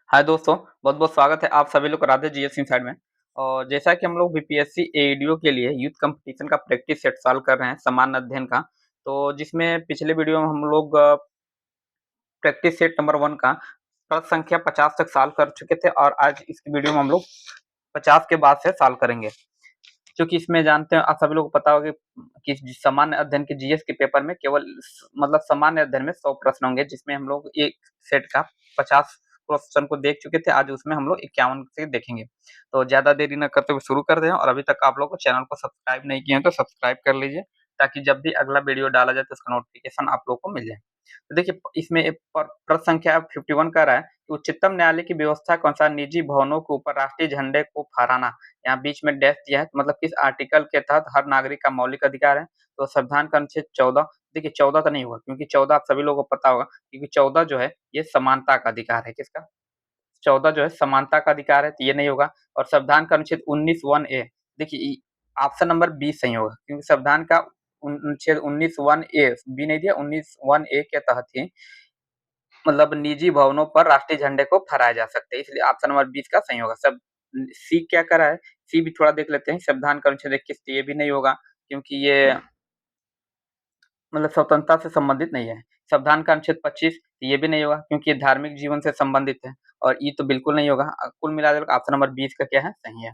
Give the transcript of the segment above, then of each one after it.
हाय दोस्तों, बहुत-बहुत स्वागत है आप सभी लोग का राधे जीएस इनसाइड में। और जैसा कि हम लोग बीपीएससी एईडीओ के लिए यूथ कंपटीशन का प्रैक्टिस सेट सॉल्व कर रहे हैं सामान्य अध्ययन का। तो जिसमें पिछले वीडियो में हम लोग प्रैक्टिस सेट नंबर 1 का प्रश्न संख्या 50 तक सॉल्व कर चुके थे और आज इस वीडियो में हम लोग 50 के बाद से सॉल्व करेंगे। क्योंकि इसमें जानते हैं आप सभी लोगों को पता होगा कि सामान्य अध्ययन के जीएस के पेपर में केवल मतलब सामान्य अध्ययन में 100 प्रश्न होंगे, जिसमें हम लोग एक सेट का 50 क्वेश्चन को देख चुके थे। आज उसमें हम लोग 51 से देखेंगे। तो ज़्यादा देरी न करते हुए शुरू कर दें, और अभी तक आप लोग को चैनल को सब्सक्राइब नहीं किए हैं तो सब्सक्राइब कर लीजिए, ताकि जब भी अगला वीडियो डाला जाए तो उसका नोटिफिकेशन आप लोग को मिल जाए। तो देखिए, इसमें एक प्रश्न संख्या 51 कह रहा है कि उच्चतम न्यायालय की व्यवस्था के अनुसार निजी भवनों के ऊपर राष्ट्रीय झंडे को फहराना, यहाँ बीच में डैश दिया है, तो मतलब किस आर्टिकल के तहत हर नागरिक का मौलिक अधिकार है। तो संविधान का अनुच्छेद 14, देखिए 14 तो नहीं होगा, क्योंकि 14 आप सभी लोगों को पता होगा, क्योंकि 14 जो है ये समानता का अधिकार है। किसका? 14 जो है समानता का अधिकार है, तो ये नहीं होगा। और संविधान का अनुच्छेद 19 1 ए, देखिए ऑप्शन नंबर बी सही होगा, क्योंकि संविधान का अनुच्छेद 19 1 ए, बी नहीं दिया, 19 1 ए के तहत ही मतलब निजी भवनों पर राष्ट्रीय झंडे को फहराया जा सकता है, इसलिए ऑप्शन नंबर 20 का सही होगा। सब सी क्या कर रहा है, सी भी थोड़ा देख लेते हैं। संविधान का अनुच्छेद 21, ये भी नहीं होगा, क्योंकि ये मतलब स्वतंत्रता से संबंधित नहीं है। संविधान का अनुच्छेद 25, ये भी नहीं होगा, क्योंकि ये धार्मिक जीवन से संबंधित है। और ये तो बिल्कुल नहीं होगा। कुल मिलाकर ऑप्शन नंबर 20 का क्या है, सही है।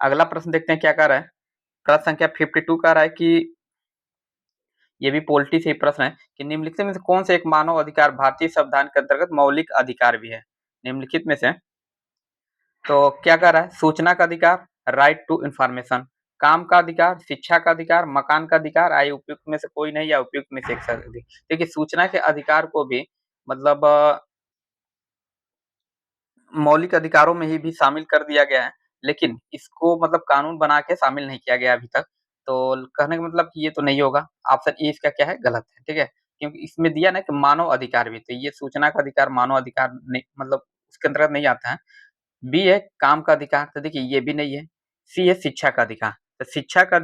अगला प्रश्न देखते हैं क्या कह रहा है। प्रश्न संख्या 52 कह रहा है कि ये भी पॉलिटी से ही प्रश्न है कि निम्नलिखित में से कौन सा एक मानव अधिकार भारतीय संविधान के अंतर्गत मौलिक अधिकार भी है। निम्नलिखित में से तो क्या कह रहा है, सूचना का अधिकार, राइट टू इंफॉर्मेशन, काम का अधिकार, शिक्षा का अधिकार, मकान का अधिकार, आय उपयुक्त में से कोई नहीं या उपयुक्त में से एक अधिक। देखिए, सूचना के अधिकार को भी मतलब मौलिक अधिकारों में ही भी शामिल कर दिया गया है, लेकिन इसको मतलब कानून बना के शामिल नहीं किया गया अभी तक। तो कहने का मतलब कि ये तो नहीं होगा। ऑप्शन ए इसका क्या है, गलत है, ठीक है। क्योंकि इसमें दिया ना कि मानव अधिकार भी, तो ये सूचना का अधिकार मानव अधिकार नहीं, मतलब उसके अंतर्गत नहीं आता है। बी है काम का अधिकार, तो देखिए ये भी नहीं है। सी है शिक्षा का अधिकार, तो शिक्षा के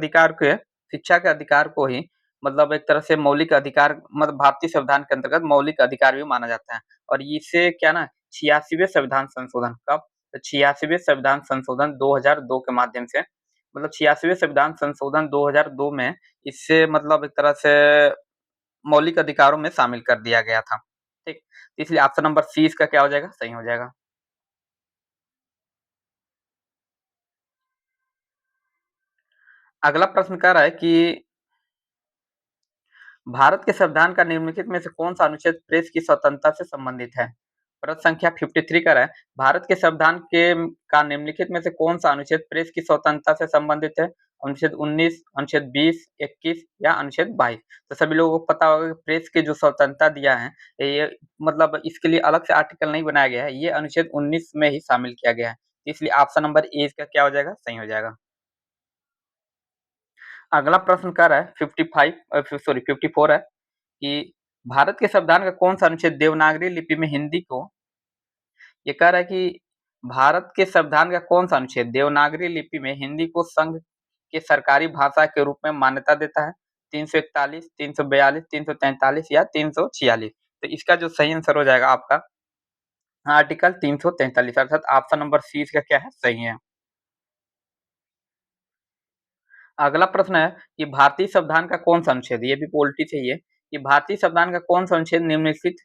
अधिकार को ही मतलब एक तरह से मौलिक अधिकार, मतलब भारतीय संविधान के अंतर्गत मौलिक अधिकार भी माना जाता है। और इसे क्या ना 86वें संविधान संशोधन, कब? तो 86वें संविधान संशोधन 2002 के माध्यम से, मतलब 86वें संविधान संशोधन 2002 में इससे मतलब एक तरह से मौलिक अधिकारों में शामिल कर दिया गया था। ठीक, इसलिए ऑप्शन नंबर सी इसका क्या हो जाएगा, सही हो जाएगा। अगला प्रश्न कह रहा है कि भारत के संविधान का निम्नलिखित में से कौन-सा अनुच्छेद प्रेस की स्वतंत्रता से संबंधित है? प्रश्न संख्या 53 कह रहा है, भारत के संविधान के का निम्नलिखित में से कौन-सा अनुच्छेद प्रेस की स्वतंत्रता से संबंधित है? अनुच्छेद 19, अनुच्छेद 20, 21 या अनुच्छेद 22? तो सभी लोगों को पता होगा कि प्रेस की जो स्वतंत्रता दिया है, ये मतलब इसके लिए अलग से आर्टिकल नहीं बनाया गया है, ये अनुच्छेद 19 में ही शामिल किया गया है। इसलिए ऑप्शन नंबर ए इसका क्या हो जाएगा, सही हो जाएगा। अगला प्रश्न कह रहा है 54 है कि भारत के संविधान का कौन-सा अनुच्छेद देवनागरी लिपि में हिंदी को, ये कह रहा है कि भारत के संविधान का कौन-सा अनुच्छेद देवनागरी लिपि में हिंदी को संघ के सरकारी भाषा के रूप में मान्यता देता है? 341, 342, 343 या 346? तो इसका जो सही आंसर हो जाएगा आपका आर्टिकल 343, अर्थात ऑप्शन नंबर सी इसका क्या है, सही है। अगला प्रश्न है कि भारतीय संविधान का कौन-सा अनुच्छेद, ये भी पॉलिटी से ही है, कि भारतीय संविधान का कौन-सा अनुच्छेद निम्नलिखित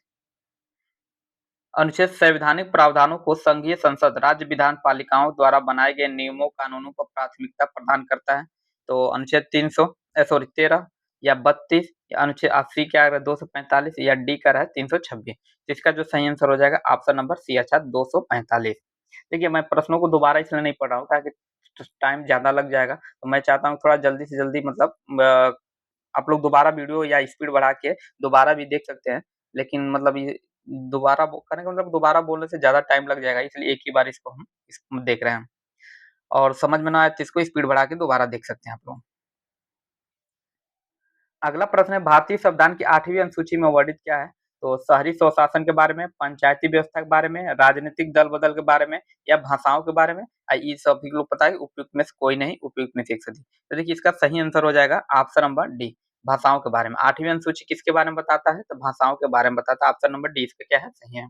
अनुच्छेद संवैधानिक प्रावधानों को संघीय संसद, राज्य विधान पालिकाओं द्वारा बनाए गए नियमों कानूनों को प्राथमिकता प्रदान करता है? तो अनुच्छेद 13 या 32 या अनुच्छेद 80 क्या है 245 या डी का रहा है 326? इसका जो सही आंसर हो जाएगा ऑप्शन नंबर सी, अच्छा 245। देखिए, मैं प्रश्नों को दोबारा इसलिए नहीं पढ़ रहा हूँ ताकि टाइम ज़्यादा लग जाएगा, तो मैं चाहता हूँ थोड़ा जल्दी से जल्दी मतलब आप लोग दोबारा वीडियो या स्पीड बढ़ा के दोबारा भी देख सकते हैं। लेकिन मतलब ये दोबारा बो कहने का मतलब दोबारा बोलने से ज़्यादा टाइम लग जाएगा, इसलिए एक ही बार इसको हम देख रहे हैं। और समझ में ना आए तो इसको स्पीड बढ़ा के दोबारा देख सकते हैं आप लोग। अगला प्रश्न है भारतीय संविधान की 8वीं अनुसूची में वर्णित क्या है? तो शहरी स्वशासन के बारे में, पंचायती व्यवस्था के बारे में, राजनीतिक दल-बदल के बारे में या भाषाओं के बारे में? ये सभी को पता है, उपयुक्त में से कोई नहीं, उपयुक्त में से एक सदी। तो देखिए, इसका सही आंसर हो जाएगा ऑप्शन नंबर डी, भाषाओं के बारे में। 8वीं अनुसूची किसके बारे में बताता है? तो भाषाओं के बारे में बताता है। ऑप्शन नंबर डी इसका क्या है, सही है।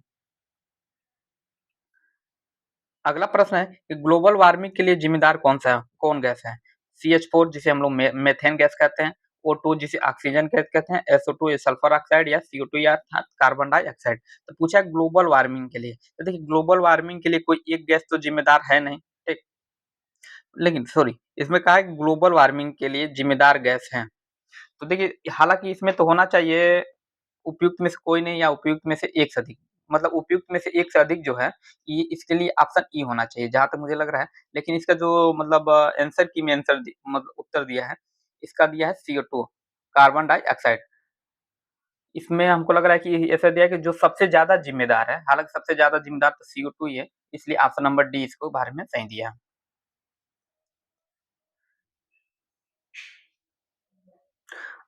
अगला प्रश्न है कि ग्लोबल वार्मिंग के लिए जिम्मेदार कौन गैस है? CH4 जिसे हम लोग मेथेन गैस कहते हैं, O2 जिसे ऑक्सीजन गैस कहते हैं, SO2 ये सल्फर ऑक्साइड या CO2 या अर्थात कार्बन डाइऑक्साइड। तो पूछा है ग्लोबल वार्मिंग के लिए, तो देखिए ग्लोबल वार्मिंग के लिए कोई एक गैस तो जिम्मेदार है नहीं, ठीक? लेकिन सॉरी, इसमें कहा है कि ग्लोबल वार्मिंग के लिए जिम्मेदार गैस हैं। तो देखिए हालाँकि इसमें तो होना चाहिए उपयुक्त में से कोई नहीं या उपयुक्त में से एक से अधिक। मतलब उपयुक्त में से एक से अधिक जो है, ये इसके लिए ऑप्शन ई होना चाहिए, जहाँ तक मुझे लग रहा है। लेकिन इसका जो मतलब आंसर की में आंसर मतलब उत्तर दिया है, इसका दिया है CO2 कार्बन डाइऑक्साइड। इसमें हमको लग रहा है कि ऐसा दिया है कि जो सबसे ज़्यादा ज़िम्मेदार है, हालाँकि सबसे ज़्यादा ज़िम्मेदार तो CO2 ही है, इसलिए ऑप्शन नंबर डी इसको बारे में सही दिया है।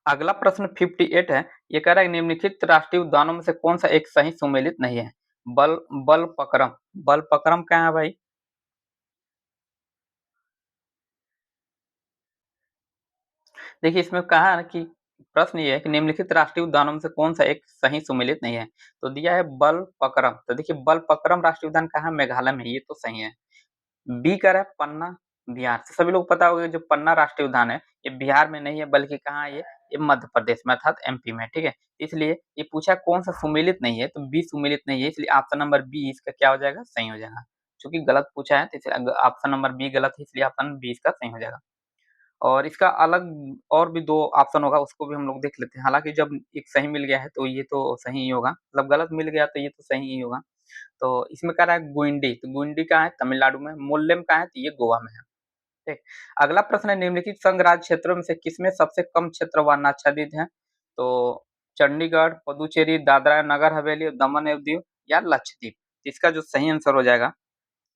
अगला प्रश्न 58 है, ये कह रहा है निम्नलिखित राष्ट्रीय उद्यानों में से कौन-सा एक सही सुमेलित नहीं है? बल बलपक्रम बलपक्रम कहाँ है भाई? देखिए इसमें कहा है ना कि प्रश्न ये है कि निम्नलिखित राष्ट्रीय उद्यानों में से कौन-सा एक सही सुमेलित नहीं है? तो दिया है बलपक्रम, तो देखिए बलपक्रम राष्ट्रीय उद्यान कहाँ है? मेघालय में, ये तो सही है। बी कह रहा है पन्ना, बिहार से सभी लोग पता होगा जो पन्ना राष्ट्रीय उद्यान है, ये बिहार में नहीं है बल्कि कहाँ है ये? ये मध्य प्रदेश में अर्थात एमपी में, ठीक है? इसलिए ये पूछा कौन-सा सुमेलित नहीं है, तो बी सुमेलित नहीं है, इसलिए ऑप्शन नंबर बी इसका क्या हो जाएगा? सही हो जाएगा। चूँकि गलत पूछा है तो इसलिए ऑप्शन नंबर बी गलत है, इसलिए ऑप्शन बी इसका सही हो जाएगा। और इसका अलग और भी 2 ऑप्शन होगा, उसको भी हम लोग देख लेते हैं। हालाँकि जब एक सही मिल गया है, तो ये तो सही ही होगा, मतलब गलत मिल गया तो ये तो सही ही होगा। तो इसमें कह रहा है गुइंडी, तो गुइंडी कहाँ है? तमिलनाडु में। मोल्लेम कहाँ है? तो ये गोवा में है, ठीक। अगला प्रश्न है निम्नलिखित संघ राज्य क्षेत्रों में से किसमें सबसे कम क्षेत्र वन आच्छादित है? तो चंडीगढ़, पुडुचेरी, दादरा नगर हवेली, दमन एवं दीव या लक्षद्वीप। इसका जो सही आंसर हो जाएगा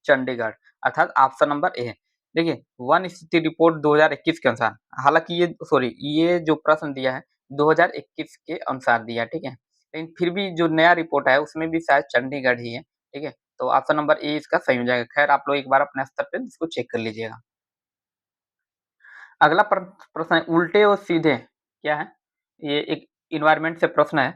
चंडीगढ़ अर्थात ऑप्शन नंबर ए। देखिए वन स्थिति रिपोर्ट 2021 के अनुसार, हालाँकि ये सॉरी ये जो प्रश्न दिया है 2021 के अनुसार दिया है, ठीक है? लेकिन फिर भी जो नया रिपोर्ट आया उसमें भी शायद चंडीगढ़ ही है, ठीक है? तो ऑप्शन नंबर ए इसका सही हो जाएगा। खैर आप लोग एक बार अपने स्तर पे इसको चेक कर लीजिएगा। अगला प्रश्न है उल्टे और सीधे क्या है? ये एक एनवायरनमेंट से प्रश्न है।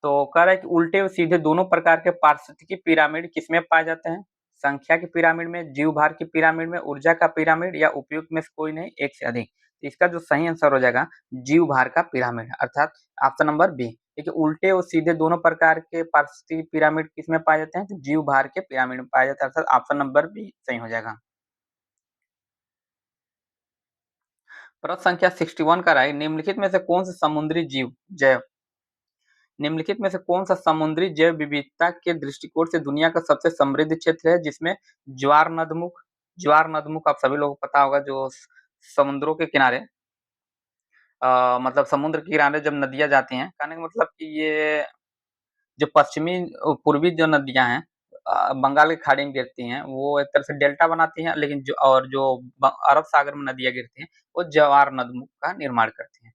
तो कह रहा है कि उल्टे और सीधे दोनों प्रकार के पारिस्थितिकी पिरामिड किसमें पाए जाते हैं? संख्या की पिरामिड में, जीव भार की पिरामिड में, ऊर्जा का पिरामिड या उपयुक्त में से कोई नहीं, एक से अधिक। तो इसका जो सही आंसर हो जाएगा जीव भार का पिरामिड अर्थात ऑप्शन नंबर बी। देखिए उल्टे और सीधे दोनों प्रकार के पारिस्थितिकी पिरामिड किसमें पाए जाते हैं? तो जीव भार के पिरामिड में पाए जाते हैं अर्थात ऑप्शन नंबर बी सही हो जाएगा। प्रश्न संख्या 61 का राइट निम्नलिखित में से कौन सा समुद्री जीव जैव निम्नलिखित में से कौन सा समुद्री जैव विविधता के दृष्टिकोण से दुनिया का सबसे समृद्ध क्षेत्र है जिसमें ज्वार नदमुख आप सभी लोगों को पता होगा जो समुद्रों के किनारे मतलब समुद्र के किनारे जब नदियां जाती हैं कहने का मतलब कि ये जो पश्चिमी पूर्वी जो नदियां हैं बंगाल की खाड़ी में गिरती हैं वो एक तरह से डेल्टा बनाती हैं लेकिन जो अरब सागर में नदियां गिरती हैं वो ज्वार नदमुख का निर्माण करती हैं।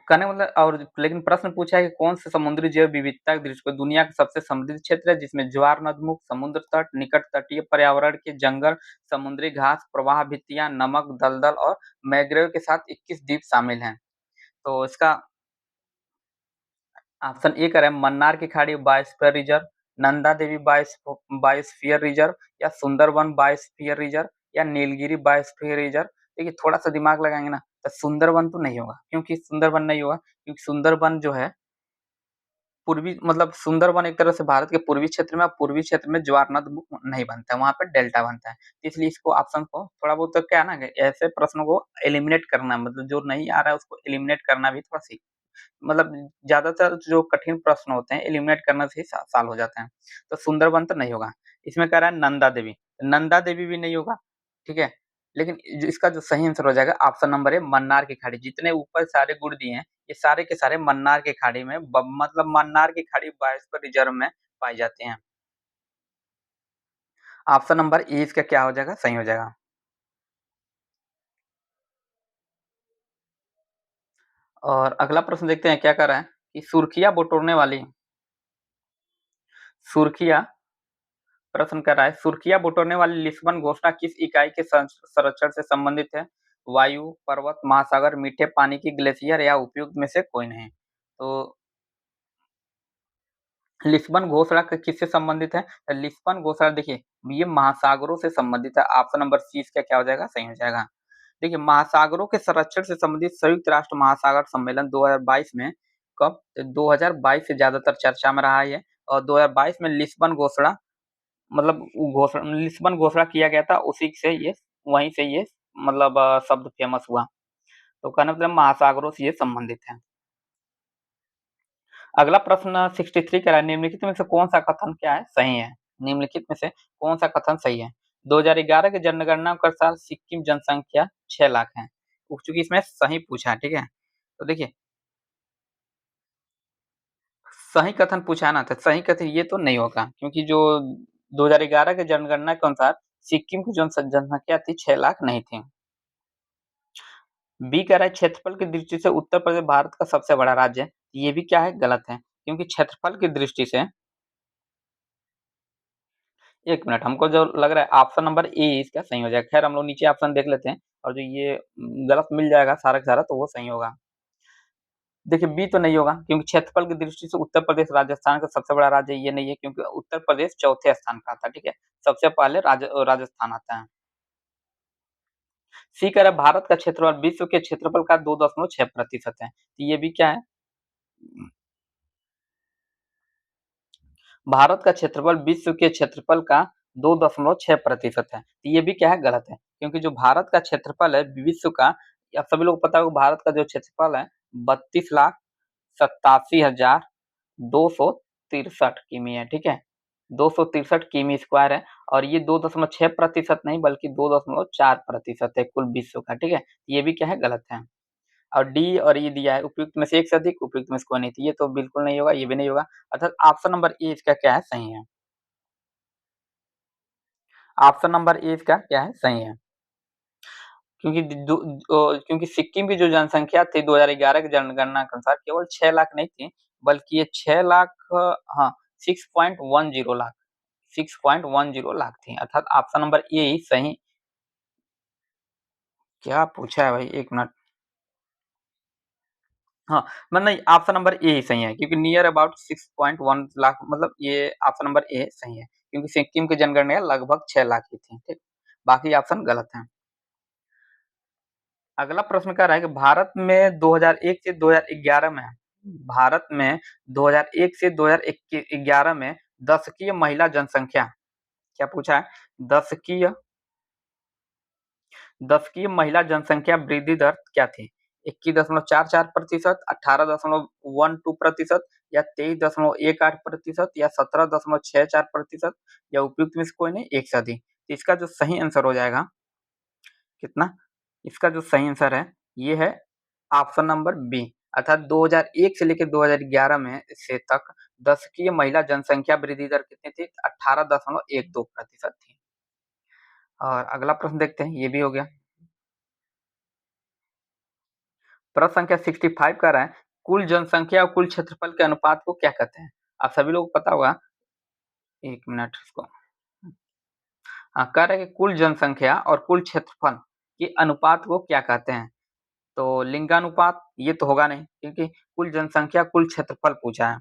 कहने का मतलब और लेकिन प्रश्न पूछा है कि कौन से समुद्री जैव विविधता के दृष्टि को दुनिया का सबसे समृद्ध क्षेत्र है जिसमें ज्वार नदमुख, समुद्र तट, निकट तटीय पर्यावरण के जंगल, समुद्री घास, प्रवाह भित्तियां, नमक, दलदल और मैंग्रोव के साथ 21 द्वीप शामिल हैं। तो इसका ऑप्शन ए करें मन्नार की खाड़ी biosphere reserve, Nanda Devi biosphere reserve या सुंदरवन बायोस्फीयर रिजर्व या नीलगिरी बायोस्फीयर रिजर्व। देखिए थोड़ा सा दिमाग लगाएंगे ना तो सुंदरवन तो नहीं होगा क्योंकि सुंदरवन नहीं होगा क्योंकि सुंदरवन जो है पूर्वी मतलब सुंदरवन एक तरह से भारत के पूर्वी क्षेत्र में और पूर्वी क्षेत्र में ज्वार नद नहीं बनता है, वहाँ पे डेल्टा बनता है। इसलिए इसको ऑप्शन को थोड़ा बहुत तो क्या है ना कि ऐसे प्रश्नों को एलिमिनेट करना मतलब जो नहीं आ रहा है उसको एलिमिनेट करना भी थोड़ा सी मतलब ज़्यादातर जो कठिन प्रश्न होते हैं एलिमिनेट करने से ही सा साल हो जाते हैं। तो सुंदरबन तो नहीं होगा। इसमें कह रहा है नंदा देवी भी नहीं होगा, ठीक है? लेकिन इसका जो सही आंसर हो जाएगा ऑप्शन नंबर है मन्नार की खाड़ी। जितने ऊपर सारे गुण दिए हैं, ये सारे के सारे मन्नार की खाड़ी में मतलब मन्नार की खाड़ी बायोस्फीयर रिजर्व में पाई जाती हैं। ऑप्शन नंबर ए इसका क्या हो जाएगा? सही हो जाएगा। और अगला प्रश्न देखते हैं क्या कह रहा है कि सुर्खिया प्रश्न कर रहा है सुर्खियाँ बटोरने वाली लिस्बन घोषणा किस इकाई के संरक्षण से संबंधित है? वायु, पर्वत, महासागर, मीठे पानी की ग्लेशियर या उपयुक्त में से कोई नहीं। तो लिस्बन घोषणा किससे संबंधित है? तो लिस्बन घोषणा देखिए ये महासागरों से संबंधित है। ऑप्शन नंबर सी इसका क्या हो जाएगा? सही हो जाएगा। देखिए महासागरों के संरक्षण से संबंधित संयुक्त राष्ट्र महासागर सम्मेलन 2022 में कब? 2022 से ज्यादातर चर्चा में रहा है और 2022 में लिस्बन घोषणा मतलब घोषणा लिस्बन घोषणा किया गया था, उसी से ये वहीं से ये मतलब शब्द फेमस हुआ। तो कहने मतलब महासागरों से ये संबंधित है। अगला प्रश्न 63 कह रहा है निम्नलिखित में से कौन सा कथन क्या है? सही है। निम्नलिखित में से कौन सा कथन सही है? 2011 की जनगणना के अनुसार सिक्किम जनसंख्या 6 लाख है। चूंकि इसमें सही पूछा है, ठीक है। तो देखिए सही कथन पूछा ना, तो सही कथन ये तो नहीं होगा क्योंकि जो 2011 के जनगणना के अनुसार सिक्किम की जो जनसंख्या थी 6 लाख नहीं थी। बी कह रहा है क्षेत्रफल की दृष्टि से उत्तर प्रदेश भारत का सबसे बड़ा राज्य है। ये भी क्या है? गलत है क्योंकि क्षेत्रफल की दृष्टि से 1 मिनट हमको जो लग रहा है ऑप्शन नंबर ए इसका सही हो जाएगा। खैर हम लोग नीचे ऑप्शन देख लेते हैं और जो ये गलत मिल जाएगा सारा का सारा तो वो सही होगा। देखिए बी तो नहीं होगा क्योंकि क्षेत्रफल की दृष्टि से उत्तर प्रदेश राजस्थान का सबसे बड़ा राज्य ये नहीं है क्योंकि उत्तर प्रदेश चौथे स्थान पर आता है, ठीक है। सबसे पहले राजस्थान आता है। सी कह रहा है भारत का क्षेत्रफल विश्व के क्षेत्रफल का 2.6% है। तो ये भी क्या है? भारत का क्षेत्रफल विश्व के क्षेत्रफल का 2.6% है। तो ये भी क्या है? गलत है क्योंकि जो भारत का क्षेत्रफल है विश्व का, आप सभी लोग पता होगा भारत का जो क्षेत्रफल है 32,87,263 किमी है, ठीक है। 263 किमी स्क्वायर है और ये 2.6% नहीं बल्कि 2.4% है कुल विश्व का, ठीक है। ये भी क्या है? गलत है। और डी और ई दिया है उपयुक्त में से एक से अधिक, उपयुक्त में से कोई नहीं, तो ये तो बिल्कुल नहीं होगा, ये भी नहीं होगा। अर्थात ऑप्शन नंबर ए इसका क्या है? सही है। ऑप्शन नंबर ए इसका क्या है? सही है। क्योंकि क्योंकि सिक्किम की जो जनसंख्या थी 2011 की जनगणना के अनुसार केवल 6 लाख नहीं थी बल्कि ये 6 लाख हाँ 6.10 लाख 6.10 लाख थी। अर्थात ऑप्शन नंबर ए ही सही। क्या पूछा है भाई? 1 मिनट। हाँ, मतलब नहीं ऑप्शन नंबर ए ही सही है क्योंकि नियर अबाउट 6.1 लाख मतलब ये ऑप्शन नंबर ए सही है क्योंकि सिक्किम की जनगणना लगभग 6 लाख की थी, ठीक। बाकी ऑप्शन गलत हैं। अगला प्रश्न कह रहा है कि भारत में 2001 से 2011 में दशकीय महिला जनसंख्या क्या पूछा है? दशकीय दशकीय महिला जनसंख्या वृद्धि दर क्या थी? 21.44%, 18.12% या 23.18% या 17.64% या उपयुक्त में से कोई नहीं, एक से अधिक। तो इसका जो सही आंसर हो जाएगा कितना? इसका जो सही आंसर है ये है ऑप्शन नंबर बी। अर्थात 2001 से लेकर 2011 में से तक दशकीय महिला जनसंख्या वृद्धि दर कितनी थी? 18.12% थी। और अगला प्रश्न देखते हैं, ये भी हो गया। प्रश्न संख्या 65 कह रहा है कुल जनसंख्या और कुल क्षेत्रफल के अनुपात को क्या कहते हैं? आप सभी लोग को पता होगा। 1 मिनट इसको। हाँ, कह रहा है कि कुल जनसंख्या और कुल क्षेत्रफल के अनुपात को क्या कहते हैं? तो लिंगानुपात ये तो होगा नहीं क्योंकि कुल जनसंख्या कुल क्षेत्रफल पूछा है।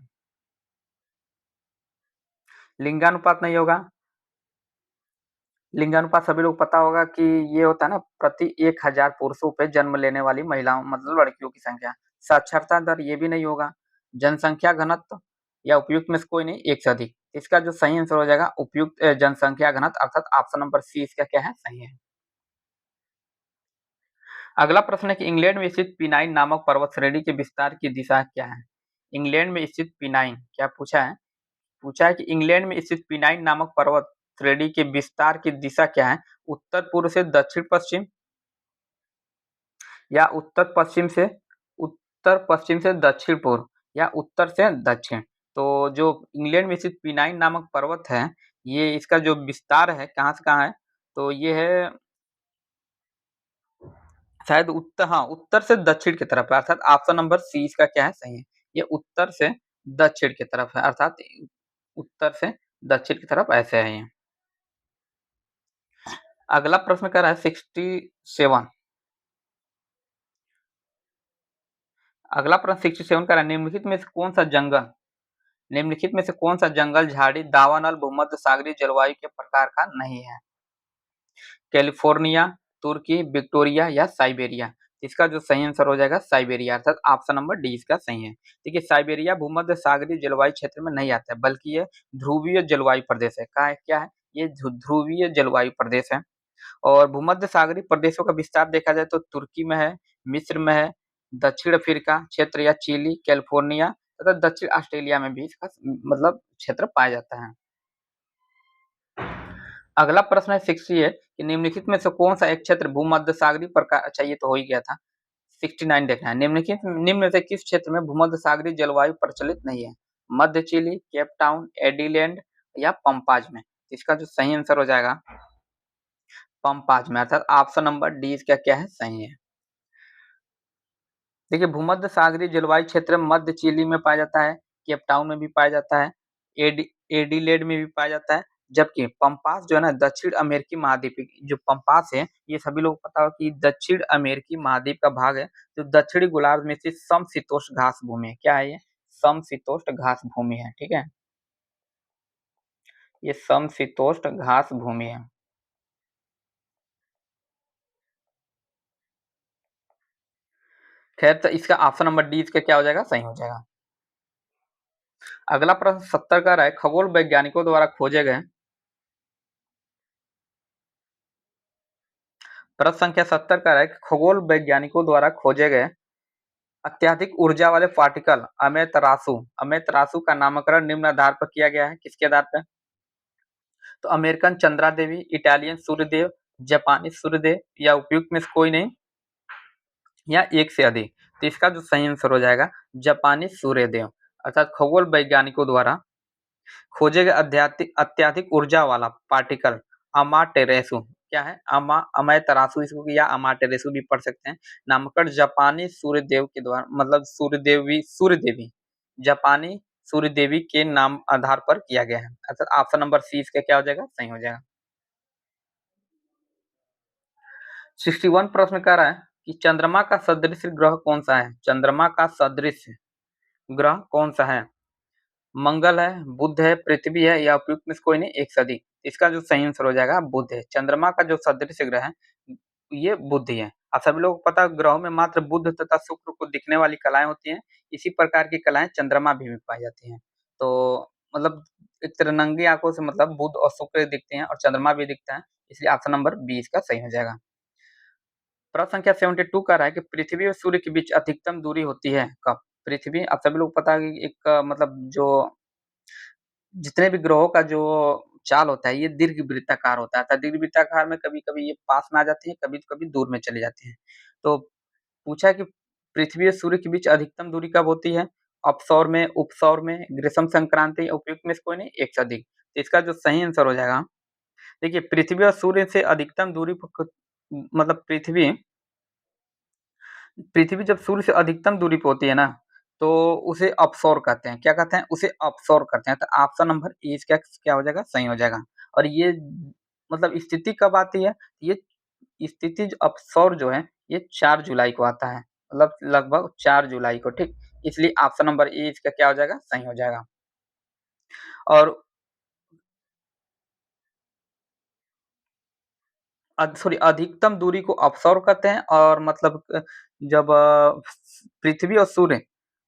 लिंगानुपात नहीं होगा। लिंगानुपात सभी लोग पता होगा कि ये होता है ना प्रति 1000 पुरुषों पे जन्म लेने वाली महिलाओं मतलब लड़कियों की संख्या। साक्षरता दर ये भी नहीं होगा। जनसंख्या घनत्व या उपयुक्त में से कोई नहीं, एक से अधिक। इसका जो सही आंसर हो जाएगा उपयुक्त जनसंख्या घनत्व अर्थात ऑप्शन नंबर सी इसका क्या है? सही है। अगला प्रश्न है कि इंग्लैंड में स्थित पिनाइन नामक पर्वत श्रेणी के विस्तार की दिशा क्या है? इंग्लैंड में स्थित पिनाइन क्या पूछा है? पूछा है कि इंग्लैंड में स्थित पिनाइन नामक पर्वत श्रेणी के विस्तार की दिशा क्या है? उत्तर पूर्व से दक्षिण पश्चिम या उत्तर पश्चिम से दक्षिण पूर्व या उत्तर से दक्षिण। तो जो इंग्लैंड में स्थित पिनाइन नामक पर्वत है ये इसका जो विस्तार है कहाँ से कहाँ है? तो ये है शायद उत्तर, हाँ उत्तर से दक्षिण की तरफ है अर्थात ऑप्शन नंबर सी इसका क्या है? सही है। ये उत्तर से दक्षिण की तरफ है अर्थात उत्तर से दक्षिण की तरफ ऐसे है ये। अगला प्रश्न कर रहा है 67। अगला प्रश्न 67 का निम्नलिखित में से कौन सा जंगल निम्नलिखित में से कौन सा जंगल झाड़ी दावानल भूमध्य सागरीय जलवायु के प्रकार का नहीं है? कैलिफोर्निया, तुर्की, विक्टोरिया या साइबेरिया? इसका जो सही आंसर हो जाएगा साइबेरिया, अर्थात ऑप्शन नंबर डी इसका सही है। देखिए साइबेरिया भूमध्य सागरीय जलवायु क्षेत्र में नहीं आता है, बल्कि ये ध्रुवीय जलवायु प्रदेश है। क्या है? ये ध्रुवीय जलवायु प्रदेश है। और भूमध्य सागरीय प्रदेशों का विस्तार देखा जाए तो तुर्की में है, मिस्र में है, दक्षिण अफ्रीका क्षेत्र या चिली, कैलिफोर्निया तथा दक्षिण ऑस्ट्रेलिया में भी इसका मतलब क्षेत्र पाया जाता है। अगला प्रश्न है 60 कि निम्नलिखित में से कौन सा एक क्षेत्र भूमध्य सागरीय प्रकार, अच्छा ये तो हो ही गया था। 69 देखना है, निम्नलिखित निम्न से किस क्षेत्र में भूमध्य सागरीय जलवायु प्रचलित नहीं है? मध्य चिली, केप टाउन, एडिलेड या पंपाज में? इसका जो सही आंसर हो जाएगा पंपाज में, अर्थात ऑप्शन नंबर डी इसका क्या है सही है। देखिए भूमध्य सागरीय जलवायु क्षेत्र मध्य चिली में पाया जाता है, केप टाउन में भी पाया जाता है, एडिलेड में भी पाया जाता है, जबकि पंपास जो है ना दक्षिण अमेरिकी महाद्वीप, जो पंपास है ये सभी लोग पता हो कि दक्षिण अमेरिकी महाद्वीप का भाग है, जो दक्षिणी गोलार्ध में स्थित समशीतोष्ण घास भूमि है। क्या है ये? समशीतोष्ण घास भूमि है, ठीक है, ये समशीतोष्ण घास भूमि है। खैर तो इसका ऑप्शन नंबर डी इसका क्या हो जाएगा सही हो जाएगा। अगला प्रश्न 70 का है, खगोल वैज्ञानिकों द्वारा खोजे गए, प्रश्न संख्या 70 का है, खगोल वैज्ञानिकों द्वारा खोजे गए अत्यधिक ऊर्जा वाले पार्टिकल अमेतरासु का नामकरण निम्न आधार पर किया गया है, किसके आधार पर? तो अमेरिकन चंद्रा देवी, इटालियन सूर्यदेव, जापानी सूर्यदेव या उपयुक्त में से कोई नहीं या एक से अधिक? तो इसका जो सही आंसर हो जाएगा जापानी सूर्यदेव, अर्थात खगोल वैज्ञानिकों द्वारा खोजे गए अत्यधिक ऊर्जा वाला पार्टिकल अमाटेरेसु, क्या है? अमातेरासु इसको या अमाटेरेसु भी पढ़ सकते हैं, नामकरण जापानी सूर्यदेव के द्वारा, मतलब सूर्यदेवी जापानी सूर्यदेवी के नाम आधार पर किया गया है, अर्थात ऑप्शन नंबर सी इसका क्या हो जाएगा सही हो जाएगा। 61 प्रश्न कह रहा है कि चंद्रमा का सदृश ग्रह कौन सा है? चंद्रमा का सदृश ग्रह कौन सा है? मंगल है, बुध है, पृथ्वी है या उपयुक्त में से कोई नहीं एक से अधिक? इसका जो सही आंसर हो जाएगा बुध है। चंद्रमा का जो सदृश ग्रह है ये बुध ही है। आप सभी लोगों को पता है ग्रहों में मात्र बुध तथा शुक्र को दिखने वाली कलाएं होती हैं, इसी प्रकार की कलाएं चंद्रमा भी पाई जाती हैं। तो मतलब एक तरह नंगी आंखों से मतलब बुध और शुक्र दिखते हैं और चंद्रमा भी दिखता है, इसलिए ऑप्शन नंबर बी इसका सही हो जाएगा। प्रश्न संख्या 72 कह रहा है कि पृथ्वी और सूर्य के बीच अधिकतम दूरी होती है कब? पृथ्वी, आप सभी लोग पता है कि एक मतलब जो जितने भी ग्रहों का जो चाल होता है ये दीर्घवृत्ताकार होता है, अर्थात दीर्घवृत्ताकार में कभी-कभी ये पास में आ जाती है, कभी-कभी दूर में चली जाती है। तो पूछा है कि पृथ्वी और सूर्य के बीच अधिकतम दूरी कब होती है? अपसौर में, उपसौर में, ग्रीष्म संक्रांति, उपयुक्त में से कोई नहीं एक से अधिक? तो इसका जो सही आंसर हो जाएगा, देखिए पृथ्वी और सूर्य से अधिकतम दूरी मतलब पृथ्वी जब सूर्य से अधिकतम दूरी पे होती है ना, तो उसे अपसौर कहते हैं। क्या कहते हैं? उसे अपसौर करते हैं। तो ऑप्शन नंबर ए इसका क्या हो जाएगा? सही हो जाएगा। और ये मतलब स्थिति कब आती है? ये स्थिति जो अपसौर जो है, ये 4 जुलाई को आता है। मतलब लगभग 4 जुलाई को, ठीक? इसलिए ऑप्शन नंबर ए इसका क्या हो जाएगा? सही हो जाएगा। और सॉरी, अधिकतम दूरी को अपसौर कहते हैं और मतलब जब पृथ्वी और सूर्य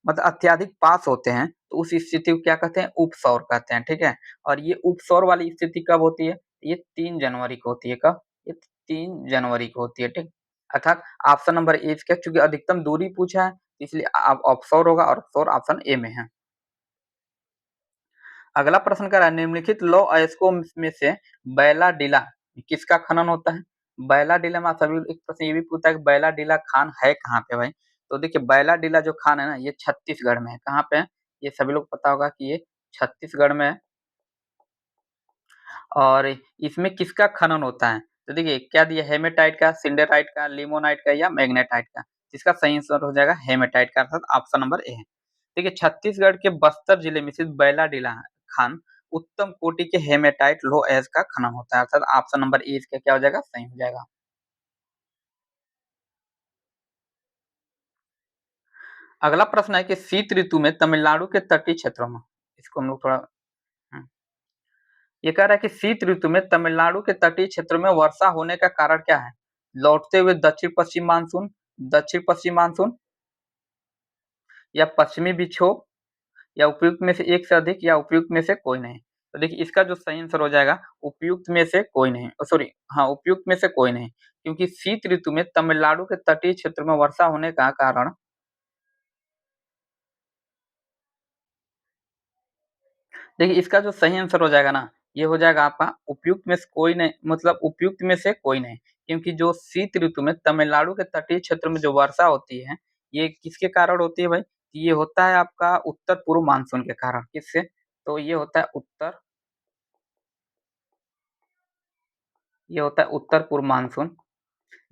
मतलब अत्यधिक पास होते हैं तो उस स्थिति को क्या कहते हैं? उपसौर कहते हैं, ठीक है? और ये उपसौर वाली स्थिति कब होती है? ये 3 जनवरी को होती है। कब? ये 3 जनवरी को होती है, ठीक? अर्थात ऑप्शन नंबर ए इसका चूंकि अधिकतम दूरी पूछा है इसलिए अब अपसौर होगा और अपसौर ऑप्शन ए में है। अगला प्रश्न कह रहा है निम्नलिखित लौह अयस्कों में से बैलाडीला किसका खनन होता है? बैलाडीला में आप सभी एक प्रश्न ये भी पूछता है कि बैलाडीला खान है कहाँ पे भाई? तो देखिए बैलाडीला जो खान है ना ये छत्तीसगढ़ में है। कहाँ पे है? ये सभी लोग को पता होगा कि ये छत्तीसगढ़ में है। और इसमें किसका खनन होता है? तो देखिए क्या दिया, हेमेटाइट का, सिंडेराइट का, लिमोनाइट का या मैग्नेटाइट का? जिसका सही आंसर हो जाएगा हेमेटाइट का, अर्थात ऑप्शन नंबर ए है। देखिए छत्तीसगढ़ के बस्तर जिले में स्थित बैलाडीला खान उत्तम कोटि के हेमेटाइट लो एज का खनन होता है, अर्थात ऑप्शन नंबर ए इसका क्या हो जाएगा? सही हो जाएगा। अगला प्रश्न है कि शीत ऋतु में तमिलनाडु के तटीय क्षेत्रों में इसको हम लोग थोड़ा ये कह रहा है कि शीत ऋतु में तमिलनाडु के तटीय क्षेत्रों में वर्षा होने का कारण क्या है? लौटते हुए दक्षिण पश्चिम मानसून या पश्चिमी विक्षोभ या उपयुक्त में से एक से अधिक या उपयुक्त में से कोई नहीं। तो देखिए इसका जो सही आंसर हो जाएगा उपयुक्त में से कोई नहीं, सॉरी हाँ, उपयुक्त में से कोई नहीं, क्योंकि शीत ऋतु में तमिलनाडु के तटीय क्षेत्र में वर्षा होने का कारण देखिए इसका जो सही आंसर हो जाएगा ना, ये हो जाएगा आपका उपयुक्त में से कोई नहीं, मतलब उपयुक्त में से कोई नहीं, क्योंकि जो शीत ऋतु में तमिलनाडु के तटीय क्षेत्र में जो वर्षा होती है, ये किसके कारण होती है भाई? ये होता है आपका उत्तर पूर्व मानसून के कारण। किससे? तो ये होता है उत्तर पूर्व मानसून,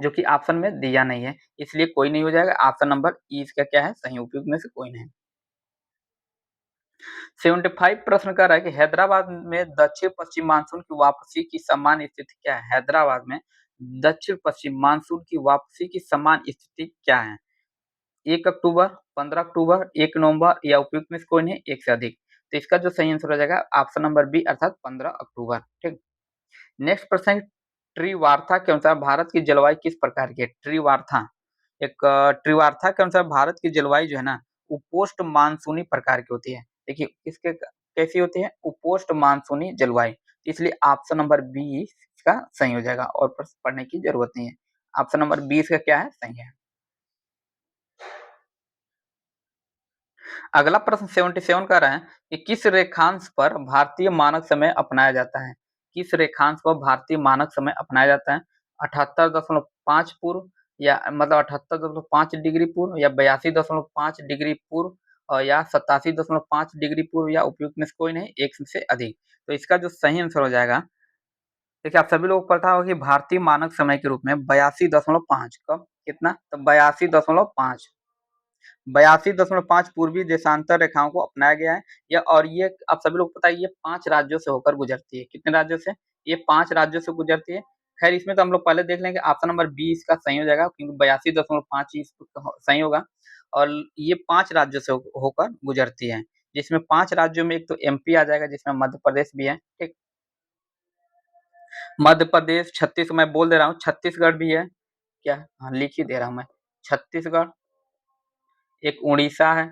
जो कि ऑप्शन में दिया नहीं है, इसलिए कोई नहीं हो जाएगा। ऑप्शन नंबर ई इसका क्या है? सही, उपयुक्त में से कोई नहीं। 75 प्रश्न कर रहा है कि हैदराबाद में दक्षिण पश्चिम मानसून की वापसी की समान स्थिति क्या है? हैदराबाद में दक्षिण पश्चिम मानसून की वापसी की समान स्थिति क्या है? 1 अक्टूबर, 15 अक्टूबर, 1 नवंबर या उपयुक्त में से कोई नहीं, एक से अधिक। तो इसका जो सही आंसर हो जाएगा ऑप्शन नंबर बी अर्थात 15 अक्टूबर। ठीक। नेक्स्ट प्रश्न है, ट्रिवार्था के अनुसार भारत की जलवायु किस प्रकार की है? ट्रिवार्था ट्रिवार्था के अनुसार भारत की जलवायु जो है ना, उपोष्ण मानसूनी प्रकार की होती है। देखिए इसके कैसी होती है? उपोष्ण मानसूनी जलवायु, इसलिए ऑप्शन नंबर बी इसका सही हो जाएगा और प्रश्न पढ़ने की जरूरत नहीं है। ऑप्शन नंबर बी इसका क्या है? सही है। अगला प्रश्न 77 का रहा है कि किस रेखांश पर भारतीय मानक समय अपनाया जाता है? किस रेखांश पर भारतीय मानक समय अपनाया जाता है? 78.5 पूर्व या मतलब 78.5 डिग्री पूर्व या 82.5 डिग्री पूर्व और या 87.5 डिग्री पूर्व या उपयुक्त में से कोई नहीं, एक से अधिक। तो इसका जो सही आंसर हो जाएगा, देखिए आप सभी लोगों को पता होगा कि भारतीय मानक समय के रूप में 82.5 कब कितना? तो 82.5 82.5 पूर्वी देशांतर रेखाओं को अपनाया गया है। या और ये आप सभी लोग को पता है ये 5 राज्यों से होकर गुजरती है। कितने राज्यों से? ये 5 राज्यों से गुजरती है। खैर इसमें तो हम लोग पहले देख लेंगे, ऑप्शन नंबर बी इसका सही हो जाएगा, क्योंकि 82.5 ही सही होगा और ये 5 राज्यों से होकर गुजरती है, जिसमें 5 राज्यों में एक तो एमपी आ जाएगा, जिसमें मध्य प्रदेश भी है। ठीक, मध्य प्रदेश, छत्तीस मैं बोल दे रहा हूँ, छत्तीसगढ़ भी है। क्या? हाँ, लिख ही दे रहा हूँ मैं। छत्तीसगढ़, एक उड़ीसा है,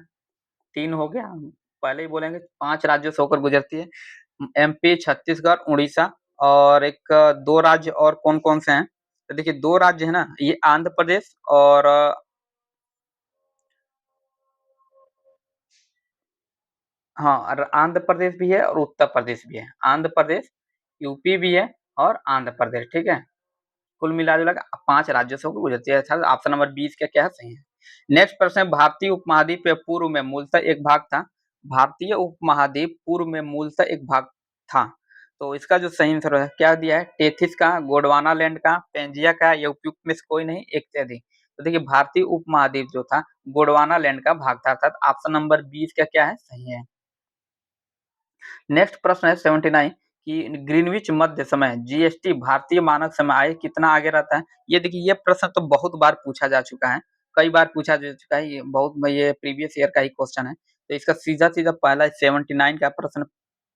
3 हो गया, पहले ही बोलेंगे 5 राज्यों से होकर गुजरती है। एमपी, छत्तीसगढ़, उड़ीसा और एक 2 राज्य और कौन-कौन से हैं? तो देखिए 2 राज्य है ना, ये आंध्र प्रदेश और हाँ, और आंध्र प्रदेश भी है और उत्तर प्रदेश भी है। आंध्र प्रदेश, यूपी भी है और आंध्र प्रदेश, ठीक है? कुल मिला-जुला के 5 राज्यों से होकर गुजरती है। अर्थात ऑप्शन नंबर 20 का क्या है? सही है। नेक्स्ट प्रश्न है, भारतीय उपमहाद्वीप के पूर्व में मूलतः एक भाग था। भारतीय उपमहाद्वीप पूर्व में मूलतः एक भाग था। तो इसका जो सही आंसर है क्या दिया है? टेथिस का, गोंडवाना लैंड का, पैंजिया का या उपयुक्त में से कोई नहीं, एक से अधिक। तो देखिए भारतीय उपमहाद्वीप जो था गोंडवाना लैंड का भाग था, अर्थात ऑप्शन नंबर 20 का क्या है? सही है। नेक्स्ट प्रश्न है 79 कि ग्रीनविच मध्य समय जीएसटी भारतीय मानक समय आय कितना आगे रहता है? ये देखिए ये प्रश्न तो बहुत बार पूछा जा चुका है, कई बार पूछा जा चुका है, ये प्रीवियस ईयर का ही क्वेश्चन है। तो इसका सीधा-सीधा पहला 79 का प्रश्न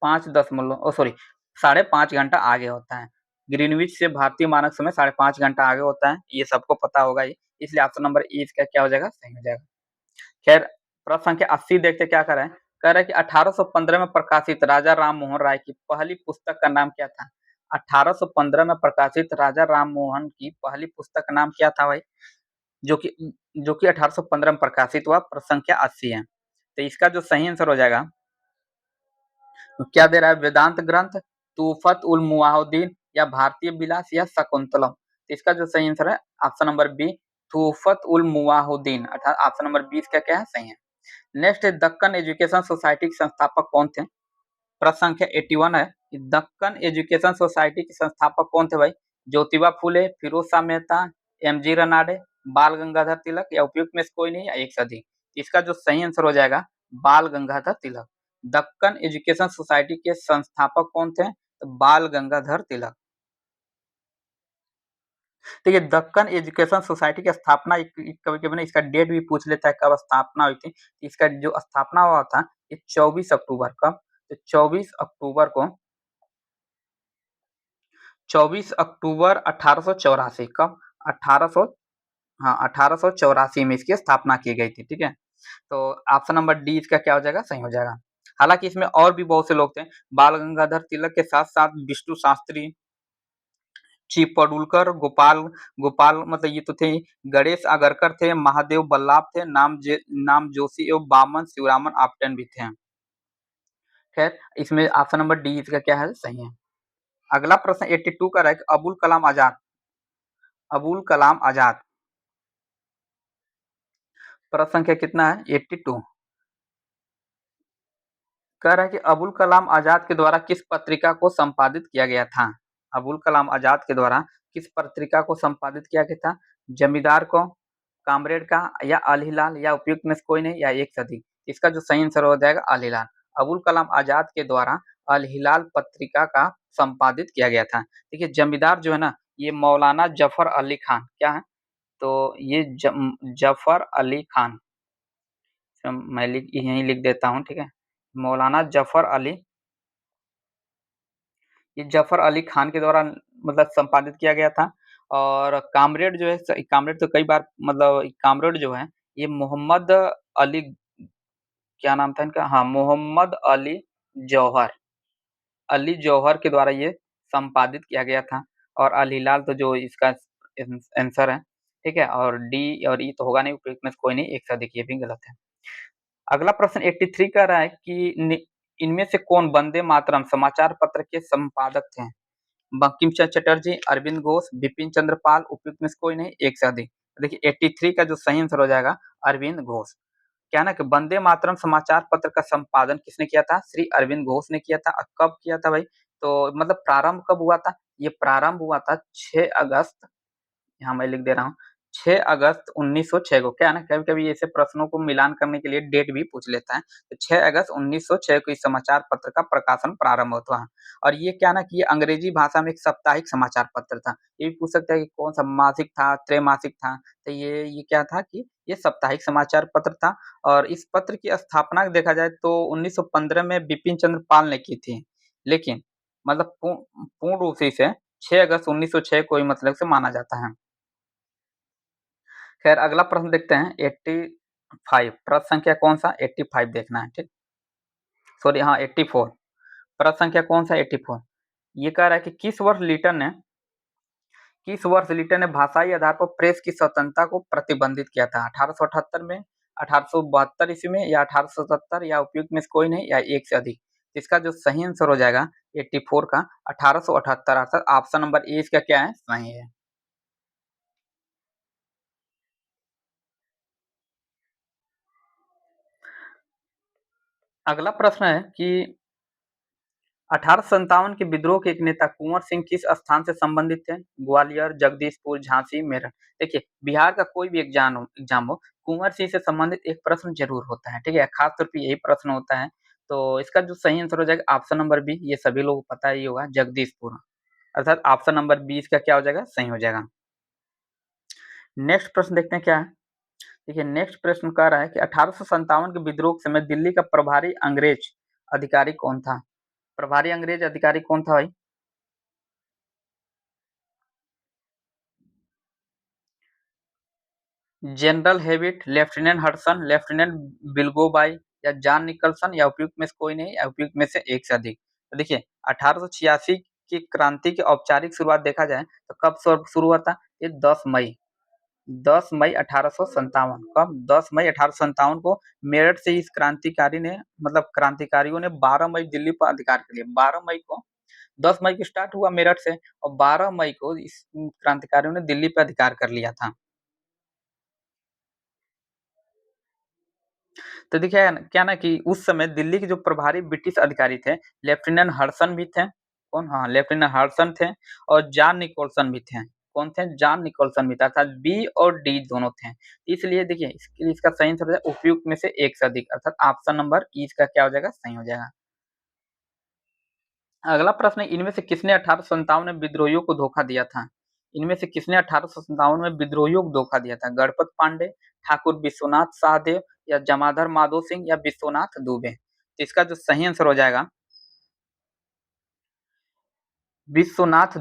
5 दशमलव सॉरी 5.5 घंटा आगे होता है। ग्रीनविच से भारतीय मानक समय 5.5 घंटा आगे होता है, ये सबको पता होगा ये, इसलिए ऑप्शन नंबर ए इसका क्या हो जाएगा? सही हो जाएगा। खैर प्रश्न संख्या 80 देखते क्या कर रहे हैं? कह रहा है कि 1815 में प्रकाशित राजा राम मोहन राय की पहली पुस्तक का नाम क्या था? 1815 में प्रकाशित राजा राम मोहन की पहली पुस्तक का नाम क्या था भाई? जो कि 1815 में प्रकाशित हुआ, प्रश्न संख्या 80 है। तो इसका जो सही आंसर हो जाएगा, तो क्या दे रहा है? वेदांत ग्रंथ, तूफत उल मुआहुद्दीन या भारतीय विलास या शकुंतलम। तो इसका जो सही आंसर है ऑप्शन नंबर बी, तूफत उल मुआहुद्दीन, अर्थात ऑप्शन नंबर 20 का क्या है? सही है। नेक्स्ट है, दक्कन एजुकेशन सोसाइटी के संस्थापक कौन थे? प्रश्न संख्या 81 है कि दक्कन एजुकेशन सोसाइटी के संस्थापक कौन थे भाई? ज्योतिबा फुले, फिरोज शाह मेहता, एमजी रनाडे, बाल गंगाधर तिलक या उपयुक्त में से कोई नहीं या एक से अधिक। इसका जो सही आंसर हो जाएगा बाल गंगाधर तिलक। दक्कन एजुकेशन सोसाइटी के संस्थापक कौन थे? तो बाल गंगाधर तिलक। देखिए दक्कन एजुकेशन सोसाइटी की स्थापना कभी-कभी ना इसका डेट भी पूछ लेता है कब स्थापना हुई थी। इसका जो स्थापना हुआ था ये 24 अक्टूबर कब? तो 24 अक्टूबर 1884 कब 1800 हाँ 1884 में इसकी स्थापना की गई थी। ठीक है, तो ऑप्शन नंबर डी इसका क्या हो जाएगा, सही हो जाएगा। हालांकि इसमें और भी बहुत से लोग थे, बाल गंगाधर तिलक के साथ साथ विष्णु शास्त्री, चिपड़ुलकर, गोपाल गोपाल मतलब ये तो थे, गणेश आगरकर थे, महादेव बल्लाभ थे, नाम जोशी एवं बामन शिवरामन आप्टेन भी थे। खैर इसमें ऑप्शन नंबर डी इसका क्या है, सही है। अगला प्रश्न 82 का है कि अबुल कलाम आजाद प्रश्न संख्या कितना है, 82। कह रहा है कि अबुल कलाम आजाद के द्वारा किस पत्रिका को संपादित किया गया था। अबुल कलाम आजाद के द्वारा किस पत्रिका को संपादित किया गया था, जमींदार को, कामरेड का, या अल हिलाल, या उपयुक्त में से कोई नहीं, या एक से अधिक। इसका जो सही आंसर हो जाएगा अल हिलाल। अबुल कलाम आजाद के द्वारा अल हिलाल पत्रिका का संपादित किया गया था। देखिए जमींदार जो है ना, ये मौलाना जफर अली खान क्या है, तो ये जफर अली खान, मैं यहीं लिख देता हूँ। ठीक है, मौलाना जफर अली, ये जफर अली खान के द्वारा मतलब संपादित किया गया था। और कामरेड जो है, कामरेड तो कई बार मतलब कामरेड जो है ये मोहम्मद अली, क्या नाम था इनका, हाँ मोहम्मद अली जौहर के द्वारा ये संपादित किया गया था। और अल हिलाल तो जो इसका आंसर है। ठीक है, और डी और ई तो होगा नहीं, उपयुक्त में से कोई नहीं, एक से अधिक, ये भी गलत है। अगला प्रश्न 83 कह रहा है कि इनमें से कौन वंदे मातरम समाचार पत्र के संपादक थे। बंकिम चंद्र चटर्जी, अरविंद घोष, बिपिन चंद्र पाल, उपयुक्त में से कोई नहीं, एक से अधिक। देखिए 83 का जो सही आंसर हो जाएगा अरविंद घोष। क्या ना कि वंदे मातरम समाचार पत्र का संपादन किसने किया था, श्री अरविंद घोष ने किया था। कब किया था भाई, तो मतलब प्रारंभ कब हुआ था, ये प्रारंभ हुआ था 6 अगस्त, यहाँ मैं लिख दे रहा हूँ, 6 अगस्त 1906 को। क्या है ना, कभी-कभी ऐसे प्रश्नों को मिलान करने के लिए डेट भी पूछ लेता है। तो 6 अगस्त 1906 को इस समाचार पत्र का प्रकाशन प्रारंभ होता है। और ये क्या ना कि ये अंग्रेजी भाषा में एक साप्ताहिक समाचार पत्र था। ये भी पूछ सकता है कि कौन-सा मासिक था, त्रैमासिक था, तो ये क्या था कि ये साप्ताहिक समाचार पत्र था। और इस पत्र की स्थापना देखा जाए तो 1915 में बिपिन चंद्र पाल ने की थी। लेकिन मतलब पूर्ण रूप से इसे 6 अगस्त 1906 को ही मतलब से माना जाता है। खैर अगला प्रश्न देखते हैं 85, प्रश्न संख्या कौन सा 85 देखना है। ठीक, सॉरी हाँ 84, प्रश्न संख्या कौन सा 84। ये कह रहा है कि किस वर्ष लिटन ने भाषाई आधार पर प्रेस की स्वतंत्रता को प्रतिबंधित किया था। 1878 में, 1872 ईस्वी में, या 1877, या उपयुक्त में से कोई नहीं, या एक से अधिक। इसका जो सही आंसर हो जाएगा 84 का 1878, अर्थात ऑप्शन नंबर ए इसका क्या है, सही है। अगला प्रश्न है कि 1857 के विद्रोह के एक नेता कुंवर सिंह किस स्थान से संबंधित थे, ग्वालियर, जगदीशपुर, झांसी, मेरठ। देखिए बिहार का कोई भी एग्जाम हो, कुंवर सिंह से संबंधित एक प्रश्न जरूर होता है। ठीक है, खास तौर पे यही प्रश्न होता है। तो इसका जो सही आंसर हो जाएगा ऑप्शन नंबर बी, ये सभी लोगों को पता ही होगा, जगदीशपुर, अर्थात ऑप्शन नंबर बी इसका क्या हो जाएगा, सही हो जाएगा। नेक्स्ट प्रश्न देखते हैं क्या है। देखिए नेक्स्ट प्रश्न कह रहा है कि 1857 के विद्रोह के समय दिल्ली का प्रभारी अंग्रेज अधिकारी कौन था। प्रभारी अंग्रेज अधिकारी कौन था भाई, General Hewitt, Lieutenant Hudson, Lieutenant Willoughby, या जॉन निकलसन, या उपयुक्त में से कोई नहीं, या उपयुक्त में से एक से अधिक। तो देखिए 1886 की क्रांति की औपचारिक शुरुआत देखा जाए तो कब शुरू हुआ था, ये 10 मई 1857, कब 10 मई 1857 को मेरठ से इस क्रांतिकारी ने मतलब क्रांतिकारियों ने 12 मई दिल्ली पर अधिकार कर लिया। 12 मई को, 10 मई को स्टार्ट हुआ मेरठ से, और 12 मई को इस क्रांतिकारियों ने दिल्ली पर अधिकार कर लिया था। तो देखिए क्या ना कि उस समय दिल्ली के जो प्रभारी ब्रिटिश अधिकारी थे, लेफ्टिनेंट हडसन भी थे। कौन, हाँ लेफ्टिनेंट हडसन थे, और जॉन निकोलसन भी थे। कौन थे, जॉन निकोलसन भी था, अर्थात बी और डी दोनों थे। इसलिए देखिए इसका सही आंसर है उपयुक्त में से एक से अधिक, अर्थात ऑप्शन नंबर ई इसका क्या हो जाएगा, सही हो जाएगा। अगला प्रश्न है, इनमें से किसने 1857 में विद्रोहियों को धोखा दिया था। इनमें से किसने 1857 में विद्रोहियों को धोखा दिया था, गणपत पांडे, ठाकुर विश्वनाथ शाहदेव, या जमाधर माधो सिंह, या विश्वनाथ दुबे। तो इसका जो सही आंसर हो जाएगा विश्वनाथ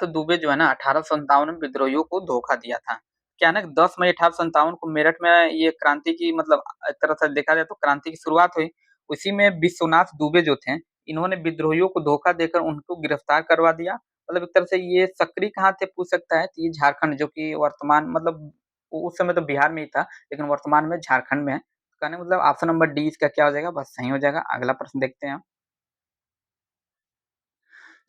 दुबे जो है ना 1857 में विद्रोहियों को धोखा दिया था। क्या है ना, 10 मई 1857 को मेरठ में ये क्रांति की मतलब एक तरह से देखा जाए तो क्रांति की शुरुआत हुई। उसी में विश्वनाथ दुबे जो थे, इन्होंने विद्रोहियों को धोखा देकर उनको गिरफ्तार करवा दिया। मतलब एक तरह से ये सक्रिय कहाँ थे पूछ सकता है, तो ये झारखंड जो कि वर्तमान मतलब उस समय तो बिहार में ही था, लेकिन वर्तमान में झारखंड में है। कहने का मतलब ऑप्शन नंबर डी इसका क्या हो जाएगा, बस सही हो जाएगा। अगला प्रश्न देखते हैं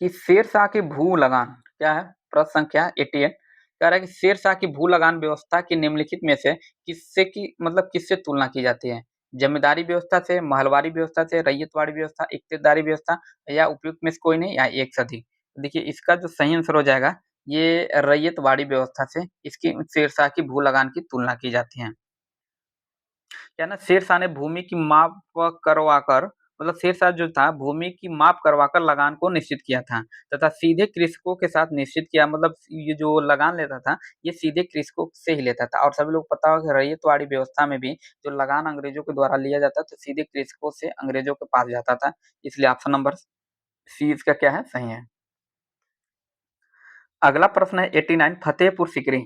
कि शेरशाह की भू लगान क्या है। प्रश्न संख्या 88 कह रहा है कि शेरशाह की भू लगान व्यवस्था की निम्नलिखित में से किससे की मतलब किससे तुलना की जाती है। जमींदारी व्यवस्था से, महलवारी व्यवस्था से, रैयतवाड़ी व्यवस्था, इक्तेदारी व्यवस्था या उपयुक्त में से कोई नहीं या एक से अधिक। देखिए इसका जो सही आंसर हो जाएगा ये रैयतवाड़ी व्यवस्था से इसकी शेरशाह की भू लगान की तुलना की जाती है। क्या ना, शेरशाह ने भूमि की माप करवाकर मतलब शेरशाह जो था भूमि की माप करवाकर लगान को निश्चित किया था तथा सीधे कृषकों के साथ निश्चित किया। मतलब ये जो लगान लेता था ये सीधे कृषकों से ही लेता था। और सभी लोग पता होगा कि रैयतवाड़ी व्यवस्था में भी जो लगान अंग्रेजों के द्वारा लिया जाता तो सीधे कृषकों से अंग्रेजों के पास जाता था। इसलिए ऑप्शन नंबर सी इसका क्या है, सही है। अगला प्रश्न है 89 फतेहपुर सीकरी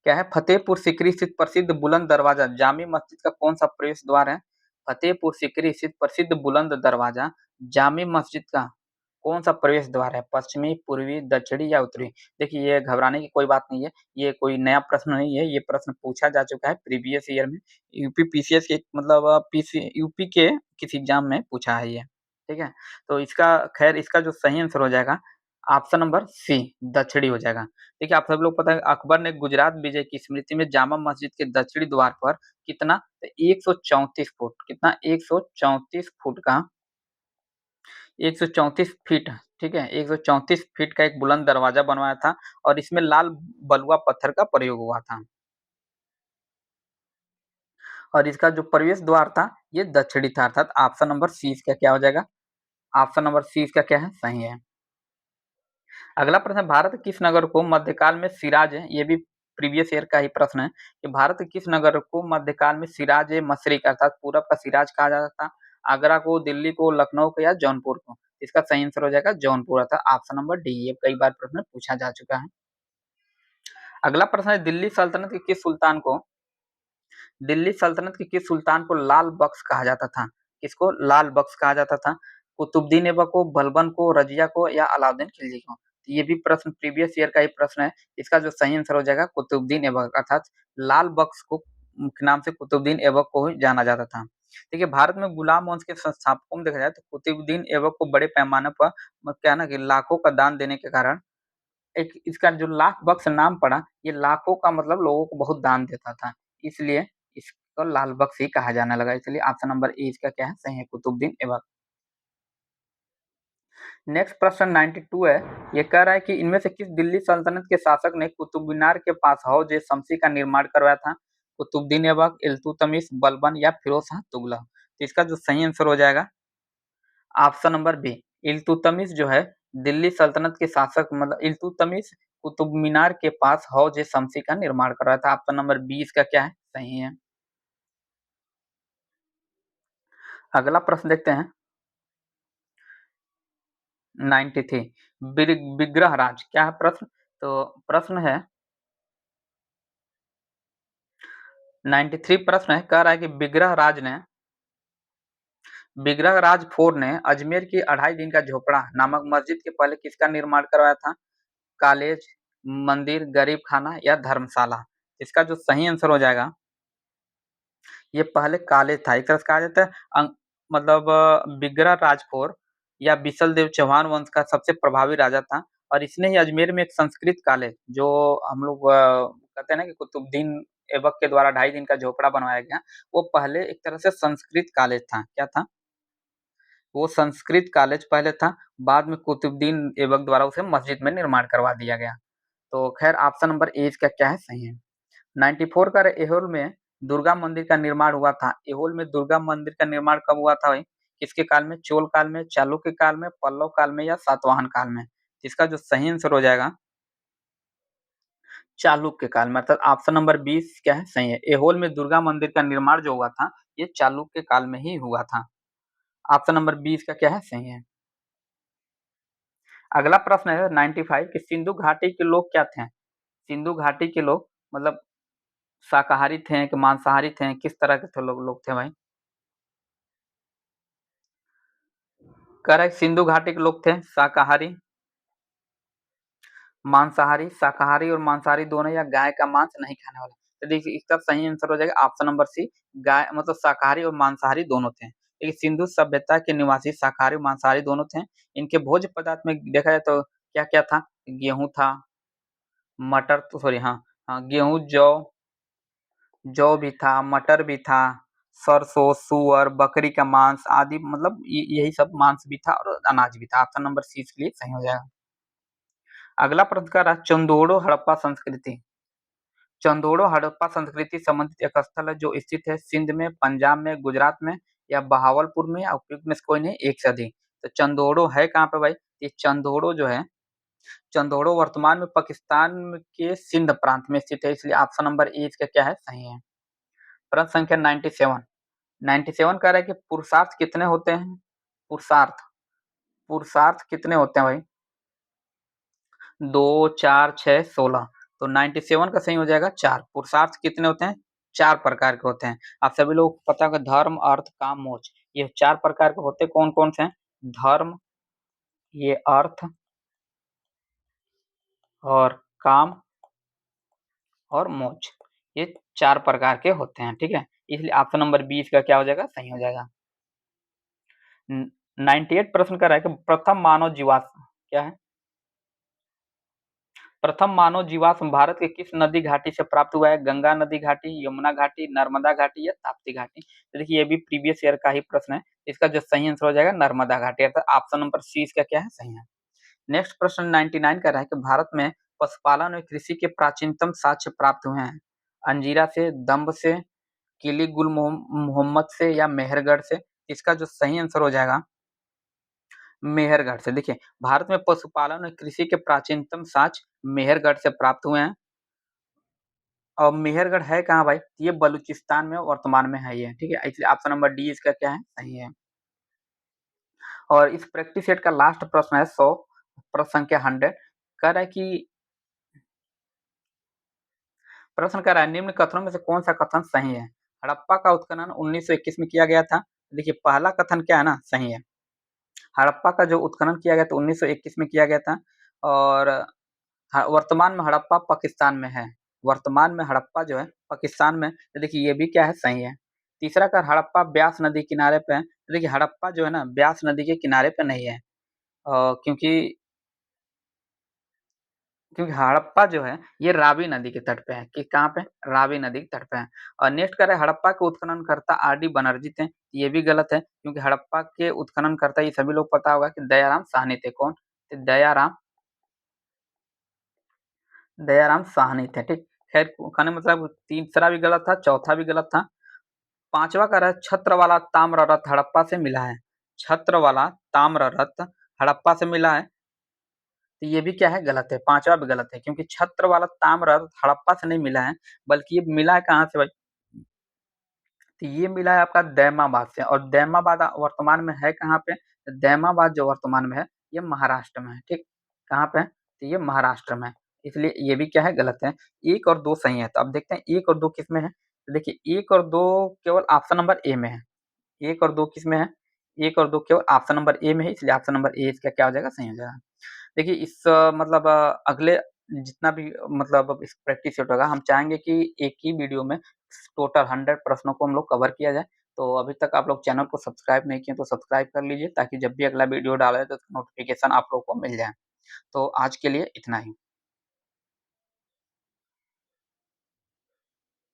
क्या है। फतेहपुर सीकरी स्थित प्रसिद्ध बुलंद दरवाजा जामी मस्जिद का कौन सा प्रवेश द्वार है। फतेहपुर सीकरी स्थित प्रसिद्ध बुलंद दरवाजा जामी मस्जिद का कौन सा प्रवेश द्वार है। पश्चिमी, पूर्वी, दक्षिणी या उत्तरी। देखिए ये घबराने की कोई बात नहीं है, ये कोई नया प्रश्न नहीं है, ये प्रश्न पूछा जा चुका है प्रीवियस ईयर में। यूपी पीसीएस के मतलब पीसी यूपी के किसी एग्जाम में पूछा है ये। ठीक है, तो इसका खैर इसका जो सही आंसर हो जाएगा ऑप्शन नंबर सी दक्षिणी हो जाएगा। देखिए आप सब लोग पता है अकबर ने गुजरात विजय की स्मृति में जामा मस्जिद के दक्षिणी द्वार पर कितना 134 फुट कितना 134 फुट का 134 फीट, ठीक है, 134 फीट का एक बुलंद दरवाजा बनवाया था और इसमें लाल बलुआ पत्थर का प्रयोग हुआ था। और इसका जो प्रवेश द्वार था ये दक्षिणी था, अर्थात ऑप्शन नंबर सी इसका क्या हो जाएगा, ऑप्शन नंबर सी इसका क्या है, सही है। अगला प्रश्न है भारत किस नगर को मध्यकाल में सिराज है, ये भी प्रीवियस ईयर का ही प्रश्न है कि भारत किस नगर को मध्यकाल में सिराज मशरिक अर्थात पूरब का सिराज कहा जाता था। आगरा को, दिल्ली को, लखनऊ को या जौनपुर को। इसका सही आंसर हो जाएगा जौनपुर अर्थात ऑप्शन नंबर डी। ये कई बार प्रश्न पूछा जा चुका है। अगला प्रश्न है दिल्ली सल्तनत के किस सुल्तान को लाल बख्श कहा जाता था। किसको लाल बख्श कहा जाता था। कुतुबुद्दीन ऐबक को, बलबन को, रजिया को या अलाउद्दीन खिलजी को। तो ये भी प्रश्न प्रीवियस ईयर का ही प्रश्न है। इसका जो सही आंसर हो जाएगा कुतुबुद्दीन ऐबक अर्थात लाल बख्श को मुख्य नाम से कुतुबुद्दीन ऐबक को ही जाना जाता था। देखिए भारत में गुलाम वंश के संस्थापकों में देखा जाए तो कुतुबुद्दीन ऐबक को बड़े पैमाने पर क्या है ना कि लाखों का दान देने के कारण एक इसका जो लाख बख्श नाम पड़ा, ये लाखों का मतलब लोगों को बहुत दान देता था, इसलिए इसको लाल बख्श ही कहा जाने लगा। इसलिए ऑप्शन नंबर ए इसका क्या है, सही है, कुतुबुद्दीन ऐबक। नेक्स्ट प्रश्न 92 है। ये कह रहा है कि इनमें से किस दिल्ली सल्तनत के शासक ने कुतुब मीनार के पास हौज ए शमसी का निर्माण करवाया था। कुतुबुद्दीन ऐबक, इल्तुतमिश, बलबन या फिरोज शाह तुगलक। तो इसका जो सही आंसर हो जाएगा ऑप्शन नंबर बी इल्तुतमिश जो है दिल्ली सल्तनत के शासक मतलब इल्तुतमिश कुतुब मीनार के पास हौज ए शमसी का निर्माण करवाया था। ऑप्शन नंबर बी इसका क्या है, सही है। अगला प्रश्न देखते हैं 93 विग्रहराज क्या है प्रश्न। तो प्रश्न है 93 प्रश्न है, कह रहा है कि विग्रहराज फोर ने अजमेर की 2.5 दिन का झोपड़ा नामक मस्जिद के पहले किसका निर्माण करवाया था। कॉलेज, मंदिर, गरीब खाना या धर्मशाला। इसका जो सही आंसर हो जाएगा ये पहले कॉलेज था। एक तरह से कहा जाता है मतलब विग्रहराज फोर या बिसल देव चौहान वंश का सबसे प्रभावी राजा था और इसने ही अजमेर में एक संस्कृत कॉलेज जो हम लोग कहते हैं ना कि कुतुबुद्दीन ऐबक के द्वारा 2.5 दिन का झोपड़ा बनवाया गया, वो पहले एक तरह से संस्कृत कॉलेज था। क्या था, वो संस्कृत कॉलेज पहले था, बाद में कुतुबुद्दीन ऐबक द्वारा उसे मस्जिद में निर्माण करवा दिया गया। तो खैर ऑप्शन नंबर ए इसका क्या है, सही है। 94 का एहोल में दुर्गा मंदिर का निर्माण हुआ था। एहोल में दुर्गा मंदिर का निर्माण कब हुआ था भाई, किसके काल में, चोल काल में, चालुक्य काल में, पल्लव काल में या सातवाहन काल में। इसका जो सही आंसर हो जाएगा चालुक्य काल में अर्थात ऑप्शन नंबर 20 क्या है, सही है। एहोल में दुर्गा मंदिर का निर्माण जो हुआ था ये चालुक्य काल में ही हुआ था। ऑप्शन नंबर 20 का क्या है, सही है। अगला प्रश्न है 95 कि सिंधु घाटी के लोग क्या थे? सिंधु घाटी के लोग मतलब शाकाहारी थे कि मांसाहारी थे, किस तरह के थे लोग थे भाई? करेक्ट, सिंधु घाटी के लोग थे शाकाहारी, मांसाहारी, शाकाहारी और मांसाहारी दोनों या गाय का मांस नहीं खाने वाला। तो देखिए इसका सही आंसर हो जाएगा ऑप्शन नंबर सी, गाय मतलब शाकाहारी और मांसाहारी दोनों थे। देखिए सिंधु सभ्यता के निवासी शाकाहारी और मांसाहारी दोनों थे। इनके भोज्य पदार्थ में देखा जाए तो क्या-क्या था? गेहूँ था, मटर तो सॉरी हाँ, हाँ गेहूँ, जौ भी था, मटर भी था, सरसों, सुअर, बकरी का मांस आदि मतलब यही सब मांस भी था और अनाज भी था। ऑप्शन नंबर सी इसके लिए सही हो जाएगा। अगला प्रश्न कह रहा है चंदोड़ो हड़प्पा संस्कृति। चंदोड़ो हड़प्पा संस्कृति संबंधित एक स्थल है जो स्थित है सिंध में, पंजाब में, गुजरात में या बहावलपुर में या उपयुक्त में से कोई नहीं, एक से अधिक। तो चंदोड़ो है कहाँ पे भाई? ये चंदोड़ो जो है, चंदोड़ो वर्तमान में पाकिस्तान के सिंध प्रांत में स्थित है, इसलिए ऑप्शन नंबर ए इसका क्या है? सही है। प्रश्न संख्या 97, 97 कह रहा है कि पुरुषार्थ कितने होते हैं? पुरुषार्थ, पुरुषार्थ कितने होते हैं भाई? 2, 4, 6, 16। तो 97 का सही हो जाएगा 4। पुरुषार्थ कितने होते हैं? 4 प्रकार के होते हैं। आप सभी लोगों को पता होगा धर्म, अर्थ, काम, मोक्ष। ये 4 प्रकार के होते कौन-कौन से हैं? धर्म, ये अर्थ और काम और मोक्ष। ये 4 प्रकार के होते हैं, ठीक है? इसलिए ऑप्शन नंबर बी इसका क्या हो जाएगा? सही हो जाएगा। 98 प्रश्न कर रहा है कि प्रथम मानव जीवाश्म क्या है? प्रथम मानव जीवाश्म भारत के किस नदी घाटी से प्राप्त हुआ है? गंगा नदी घाटी, यमुना घाटी, नर्मदा घाटी या ताप्ती घाटी? तो देखिए ये भी प्रीवियस ईयर का ही प्रश्न है। इसका जो सही आंसर हो जाएगा नर्मदा घाटी, अर्थात ऑप्शन नंबर सी इसका क्या है? सही है। नेक्स्ट प्रश्न 99 का रहा है कि भारत में पशुपालन और कृषि के प्राचीनतम साक्ष्य प्राप्त हुए हैं। अंजीरा से, दम्ब से, किली गुल मोहम्मद से या मेहरगढ़ से? इसका जो सही आंसर हो जाएगा मेहरगढ़ से। देखिए भारत में पशुपालन और कृषि के प्राचीनतम साक्ष्य मेहरगढ़ से प्राप्त हुए हैं। और मेहरगढ़ है कहाँ भाई? ये बलूचिस्तान में वर्तमान में है ये, ठीक है? इसलिए ऑप्शन नंबर डी इसका क्या है? सही है। और इस प्रैक्टिस सेट का लास्ट प्रश्न है 100, प्रश्न संख्या 100 कह रहा है कि प्रश्न कह रहा है निम्न कथनों में से कौन सा कथन सही है? हड़प्पा का उत्खनन 1921 में किया गया था। देखिए पहला कथन क्या है ना? सही है। हड़प्पा का जो उत्खनन किया गया था 1921 में किया गया था और वर्तमान में हड़प्पा पाकिस्तान में है। वर्तमान में हड़प्पा जो है पाकिस्तान में, तो देखिए ये भी क्या है? सही है। तीसरा का हड़प्पा ब्यास नदी किनारे पे है। तो देखिए हड़प्पा जो है ना ब्यास नदी के किनारे पे नहीं है। क्योंकि क्योंकि हड़प्पा जो है ये रावी नदी के तट पे है। कि कहाँ पे? रावी नदी के तट पे है। और नेक्स्ट कह रहे हैं हड़प्पा के उत्खननकर्ता आर.डी. बनर्जी थे। ये भी गलत है क्योंकि हड़प्पा के उत्खननकर्ता ये सभी लोग पता होगा कि दयाराम साहनी थे। कौन? तो दयाराम साहनी थे, ठीक। खैर कहने मतलब तीसरा भी गलत था, चौथा भी गलत था। पांचवा कह रहा है छत्र वाला ताम्र रथ हड़प्पा से मिला है। छत्र वाला ताम्र रथ हड़प्पा से मिला है, तो ये भी क्या है? गलत है। पांचवा भी गलत है क्योंकि छत्र वाला ताम्र रथ हड़प्पा से नहीं मिला है, बल्कि ये मिला है कहाँ से भाई? तो ये मिला है आपका दैमाबाद से, और दैमाबाद वर्तमान में है कहाँ पे? दैमाबाद जो वर्तमान में है ये महाराष्ट्र में है, ठीक। कहाँ पे है? तो ये महाराष्ट्र में है, इसलिए ये भी क्या है? गलत है। 1 और 2 सही है। तो अब देखते हैं 1 और 2 किसमें है? तो देखिए 1 और 2 केवल ऑप्शन नंबर ए में है। 1 और 2 किसमें है? 1 और 2 केवल ऑप्शन नंबर ए में है, इसलिए ऑप्शन नंबर ए इसका क्या हो जाएगा? सही हो जाएगा। देखिए इस मतलब अगले जितना भी मतलब इस प्रैक्टिस सेट होगा, हम चाहेंगे कि एक ही वीडियो में टोटल 100 प्रश्नों को हम लोग कवर किया जाए। तो अभी तक आप लोग चैनल को सब्सक्राइब नहीं किए तो सब्सक्राइब कर लीजिए ताकि जब भी अगला वीडियो डाला जाए तो नोटिफिकेशन आप लोगों को मिल जाए। तो आज के लिए इतना ही।